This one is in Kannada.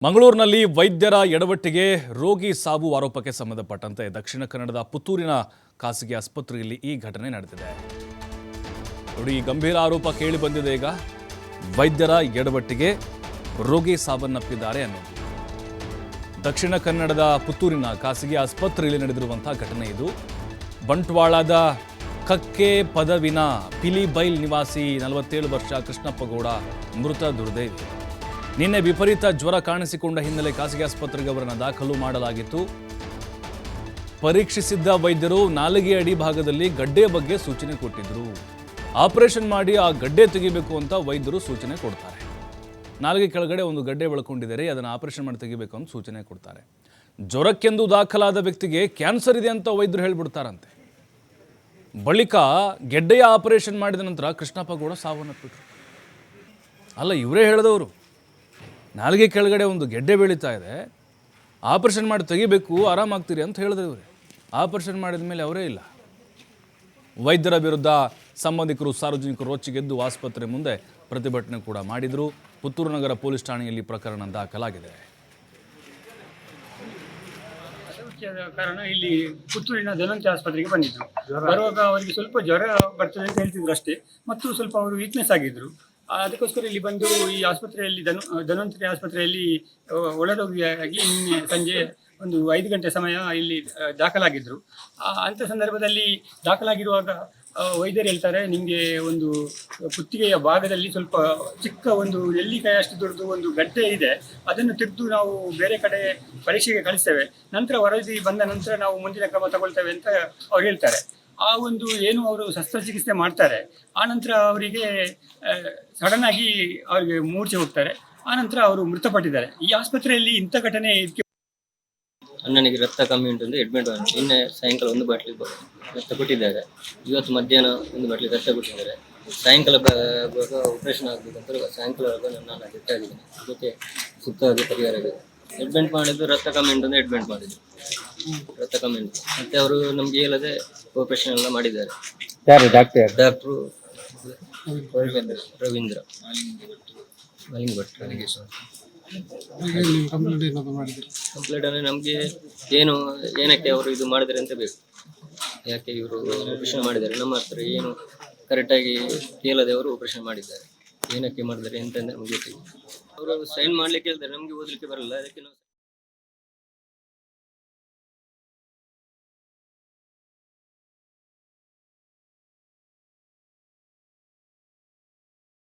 ಮಂಗಳೂರಿನಲ್ಲಿ ವೈದ್ಯರ ಎಡವಟ್ಟಿಗೆ ರೋಗಿ ಸಾವು ಆರೋಪಕ್ಕೆ ಸಂಬಂಧಪಟ್ಟಂತೆ ದಕ್ಷಿಣ ಕನ್ನಡದ ಪುತ್ತೂರಿನ ಖಾಸಗಿ ಆಸ್ಪತ್ರೆಯಲ್ಲಿ ಈ ಘಟನೆ ನಡೆದಿದೆ. ನೋಡಿ, ಗಂಭೀರ ಆರೋಪ ಕೇಳಿ ಬಂದಿದೆ. ಈಗ ವೈದ್ಯರ ಎಡವಟ್ಟಿಗೆ ರೋಗಿ ಸಾವನ್ನಪ್ಪಿದ್ದಾರೆ ಅನ್ನೋದು ದಕ್ಷಿಣ ಕನ್ನಡದ ಪುತ್ತೂರಿನ ಖಾಸಗಿ ಆಸ್ಪತ್ರೆಯಲ್ಲಿ ನಡೆದಿರುವಂತಹ ಘಟನೆ ಇದು. ಬಂಟ್ವಾಳದ ಕಕ್ಕೆ ಪದವಿನ ಪಿಲಿಬೈಲ್ ನಿವಾಸಿ 47 ವರ್ಷ ಕೃಷ್ಣಪ್ಪಗೌಡ ಮೃತ ದುರ್ದೈವಿ. ನಿನ್ನೆ ವಿಪರೀತ ಜ್ವರ ಕಾಣಿಸಿಕೊಂಡ ಹಿನ್ನೆಲೆ ಖಾಸಗಿ ಆಸ್ಪತ್ರೆಗೆ ಅವರನ್ನು ದಾಖಲು ಮಾಡಲಾಗಿತ್ತು. ಪರೀಕ್ಷಿಸಿದ್ದ ವೈದ್ಯರು ನಾಲಿಗೆ ಅಡಿ ಭಾಗದಲ್ಲಿ ಗಡ್ಡೆ ಬಗ್ಗೆ ಸೂಚನೆ ಕೊಟ್ಟಿದ್ರು. ಆಪರೇಷನ್ ಮಾಡಿ ಆ ಗಡ್ಡೆ ತೆಗಿಬೇಕು ಅಂತ ವೈದ್ಯರು ಸೂಚನೆ ಕೊಡ್ತಾರೆ. ನಾಲಿಗೆ ಕೆಳಗಡೆ ಒಂದು ಗಡ್ಡೆ ಬೆಳ್ಕೊಂಡಿದ್ದಾರೆ, ಅದನ್ನು ಆಪರೇಷನ್ ಮಾಡಿ ತೆಗಿಬೇಕು ಅಂತ ಸೂಚನೆ ಕೊಡ್ತಾರೆ. ಜ್ವರಕ್ಕೆಂದು ದಾಖಲಾದ ವ್ಯಕ್ತಿಗೆ ಕ್ಯಾನ್ಸರ್ ಇದೆ ಅಂತ ವೈದ್ಯರು ಹೇಳ್ಬಿಡ್ತಾರಂತೆ. ಬಳಿಕ ಗೆಡ್ಡೆಯ ಆಪರೇಷನ್ ಮಾಡಿದ ನಂತರ ಕೃಷ್ಣಪ್ಪಗೌಡ ಸಾವನ್ನಪ್ಪಿಟ್ರು. ಅಲ್ಲ, ಇವರೇ ಹೇಳಿದವರು, ನಾಲಿಗೆ ಕೆಳಗಡೆ ಒಂದು ಗೆಡ್ಡೆ ಬೆಳೀತಾ ಇದೆ, ಆಪರೇಷನ್ ಮಾಡಿ ತೆಗಿಬೇಕು, ಆರಾಮಾಗ್ತೀರಿ ಅಂತ ಹೇಳಿದ್ರು ಇವರೇ. ಆಪರೇಷನ್ ಮಾಡಿದ ಮೇಲೆ ಅವರೇ ಇಲ್ಲ. ವೈದ್ಯರ ವಿರುದ್ಧ ಸಂಬಂಧಿಕರು, ಸಾರ್ವಜನಿಕರು ರೊಚ್ಚಿಗೆದ್ದು ಆಸ್ಪತ್ರೆ ಮುಂದೆ ಪ್ರತಿಭಟನೆ ಕೂಡ ಮಾಡಿದರು. ಪುತ್ತೂರು ನಗರ ಪೊಲೀಸ್ ಠಾಣೆಯಲ್ಲಿ ಪ್ರಕರಣ ದಾಖಲಾಗಿದೆ. ಕಾರಣ ಇಲ್ಲಿ ಪುತ್ತೂರಿನ ಧನ್ವಂತಿ ಆಸ್ಪತ್ರೆಗೆ ಬಂದಿದ್ರು. ಬರುವಾಗ ಅವರಿಗೆ ಸ್ವಲ್ಪ ಜ್ವರ ಬರ್ತದೆ ಅಂತ ಹೇಳ್ತಿದ್ರು ಅಷ್ಟೇ, ಮತ್ತು ಸ್ವಲ್ಪ ಅವರು ವೀಕ್ನೆಸ್ ಆಗಿದ್ರು. ಅದಕ್ಕೋಸ್ಕರ ಇಲ್ಲಿ ಬಂದು ಈ ಆಸ್ಪತ್ರೆಯಲ್ಲಿ ಧನ್ವಂತರಿ ಆಸ್ಪತ್ರೆಯಲ್ಲಿ ಒಳರೋಗಿಯಾಗಿ ನಿನ್ನೆ ಸಂಜೆ ಒಂದು 5 ಗಂಟೆ ಸಮಯ ಇಲ್ಲಿ ದಾಖಲಾಗಿದ್ದರು. ಅಂಥ ಸಂದರ್ಭದಲ್ಲಿ ದಾಖಲಾಗಿರುವಾಗ ವೈದ್ಯರು ಹೇಳ್ತಾರೆ, ನಿಮಗೆ ಒಂದು ಕುತ್ತಿಗೆಯ ಭಾಗದಲ್ಲಿ ಸ್ವಲ್ಪ ಚಿಕ್ಕ ಒಂದು ನೆಲ್ಲಿಕಾಯಿ ದೊಡ್ಡದು ಒಂದು ಗಡ್ಡೆ ಇದೆ, ಅದನ್ನು ತೆಗೆದು ನಾವು ಬೇರೆ ಕಡೆ ಪರೀಕ್ಷೆಗೆ ಕಳಿಸ್ತೇವೆ, ನಂತರ ವರದಿ ಬಂದ ನಂತರ ನಾವು ಮುಂದಿನ ಕ್ರಮ ತಗೊಳ್ತೇವೆ ಅಂತ ಅವ್ರು ಹೇಳ್ತಾರೆ. ಆ ಒಂದು ಏನು ಅವರು ಶಸ್ತ್ರಚಿಕಿತ್ಸೆ ಮಾಡ್ತಾರೆ, ಆನಂತರ ಅವರಿಗೆ ಸಡನ್ ಆಗಿ ಅವರಿಗೆ ಮೂರ್ಛೆ ಹೋಗ್ತಾರೆ. ಆನಂತರ ಅವರು ಮೃತಪಟ್ಟಿದ್ದಾರೆ. ಈ ಆಸ್ಪತ್ರೆಯಲ್ಲಿ ಇಂಥ ಘಟನೆ ಅಣ್ಣನಿಗೆ ರಕ್ತ ಕಮ್ಮಿ ಉಂಟು ಅಂತ ಅಡ್ಮಿಟ್ ಮಾಡಿ ನಿನ್ನೆ ಸಾಯಂಕಾಲ 1 ಬಾಟ್ಲಿ ರಕ್ತ ಕೊಟ್ಟಿದ್ದಾರೆ. ಇವತ್ತು ಮಧ್ಯಾಹ್ನ 1 ಬಾಟ್ಲಿ ರಕ್ತ ಕೊಟ್ಟಿದ್ದಾರೆ. ಸಾಯಂಕಾಲ ಆಪರೇಷನ್ ಆಗಬೇಕಂತ ಸಾಯಂಕಾಲ ನಾನು ಅಡ್ಮಿಟ್ ಆಗಿದ್ದೀನಿ. ಅದಕ್ಕೆ ಸೂಕ್ತವಾಗಿ ಪರಿಹಾರ ಇದೆ. ಅಡ್ಮಿಟ್ ಮಾಡಿದ್ದು ರಕ್ತ ಕಮ್ಮಿ ಉಂಟು ಅಂತ ಅಡ್ಮಿಟ್ ಮಾಡಿದ್ರು. ರಕ್ತ ಕಮ್ಮಿ ಉಂಟು ಮತ್ತೆ ಅವರು ನಮ್ಗೆ ಹೇಳದೆ ಆಪರೇಷನ್ ಎಲ್ಲ ಮಾಡಿದ್ದಾರೆ. ಡಾಕ್ಟ್ರು ರವೀಂದ್ರ ಮಲಿಂಗ್ ಭಟ್. ಕಂಪ್ಲೇಂಟ್ ಅಂದರೆ ನಮಗೆ ಏನಕ್ಕೆ ಅವರು ಇದು ಮಾಡಿದ್ದಾರೆ ಅಂತ ಬೇಕು. ಯಾಕೆ ಇವರು ಆಪರೇಷನ್ ಮಾಡಿದ್ದಾರೆ, ನಮ್ಮ ಹತ್ರ ಏನು ಕರೆಕ್ಟಾಗಿ ಕೇಳದೆ ಅವರು ಆಪರೇಷನ್ ಮಾಡಿದ್ದಾರೆ. ಏನಕ್ಕೆ ಮಾಡಿದ್ದಾರೆ ಅಂತಂದ್ರೆ ನಮಗೆ ಗೊತ್ತಿಲ್ಲ. ಅವರು ಸೈನ್ ಮಾಡ್ಲಿಕ್ಕೆ ಹೇಳ್ತಾರೆ, ನಮಗೆ ಓದಲಿಕ್ಕೆ ಬರಲ್ಲ. ಅದಕ್ಕೆ ನಾವು